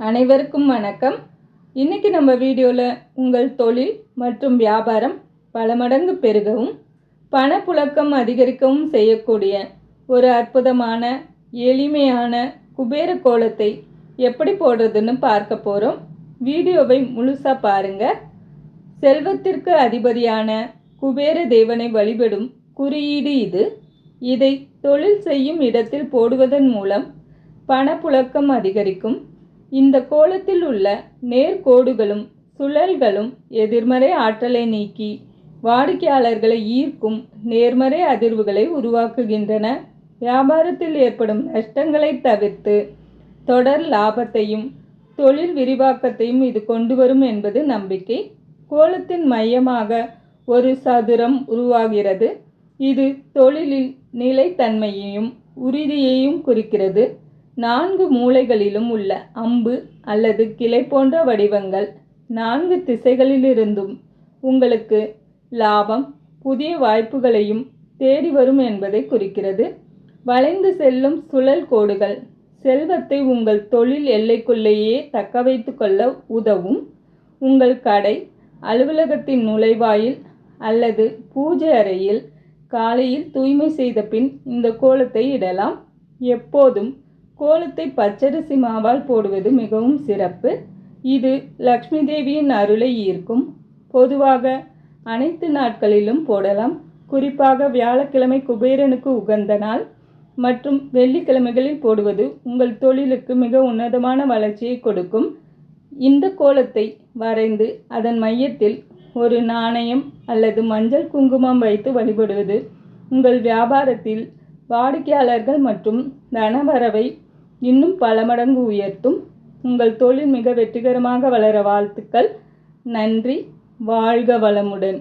அனைவருக்கும் வணக்கம். இன்னைக்கு நம்ம வீடியோவில் உங்கள் தொழில் மற்றும் வியாபாரம் பல மடங்கு பெருகவும் பணப்புழக்கம் அதிகரிக்கவும் செய்யக்கூடிய ஒரு அற்புதமான எளிமையான குபேர கோலத்தை எப்படி போடுறதுன்னு பார்க்க போகிறோம். வீடியோவை முழுசாக பாருங்கள். செல்வத்திற்கு அதிபதியான குபேர தேவனை வழிபடும் குறியீடு இது. இதை தொழில் செய்யும் இடத்தில் போடுவதன் மூலம் பணப்புழக்கம் அதிகரிக்கும். இந்த கோலத்தில் உள்ள நேர்கோடுகளும் சுழல்களும் எதிர்மறை ஆற்றலை நீக்கி வாடிக்கையாளர்களை ஈர்க்கும் நேர்மறை அதிர்வுகளை உருவாக்குகின்றன. வியாபாரத்தில் ஏற்படும் நஷ்டங்களை தவிர்த்து தொடர் லாபத்தையும் தொழில் விரிவாக்கத்தையும் இது கொண்டு வரும் என்பது நம்பிக்கை. கோலத்தின் மையமாக ஒரு சதுரம் உருவாகிறது. இது தொழிலில் நிலைத்தன்மையையும் உறுதியையும் குறிக்கிறது. 4 மூலைகளிலும் உள்ள அம்பு அல்லது கிளை போன்ற வடிவங்கள் 4 திசைகளிலிருந்தும் உங்களுக்கு லாபம், புதிய வாய்ப்புகளையும் தேடி வரும் என்பதை குறிக்கிறது. வளைந்து செல்லும் சுழல் கோடுகள் செல்வத்தை உங்கள் தொழில் எல்லைக்குள்ளேயே தக்க வைத்து கொள்ள உதவும். உங்கள் கடை, அலுவலகத்தின் நுழைவாயில் அல்லது பூஜை அறையில் காலையில் தூய்மை செய்த பின் இந்த கோலத்தை இடலாம். எப்போதும் கோலத்தை பச்சரிசி மாவால் போடுவது மிகவும் சிறப்பு. இது லக்ஷ்மி தேவியின் அருளை ஈர்க்கும். பொதுவாக அனைத்து நாட்களிலும் போடலாம். குறிப்பாக வியாழக்கிழமை குபேரனுக்கு உகந்த நாள் மற்றும் வெள்ளிக்கிழமைகளில் போடுவது உங்கள் தொழிலுக்கு மிக உன்னதமான வளர்ச்சியை கொடுக்கும். இந்த கோலத்தை வரைந்து அதன் மையத்தில் ஒரு நாணயம் அல்லது மஞ்சள் குங்குமம் வைத்து வழிபடுவது உங்கள் வியாபாரத்தில் வாடிக்கையாளர்கள் மற்றும் தனவரவை இன்னும் பல மடங்கு உயர்த்தும். உங்கள் தொழில் மிக வெற்றிகரமாக வளர வாழ்த்துக்கள். நன்றி. வாழ்க வளமுடன்.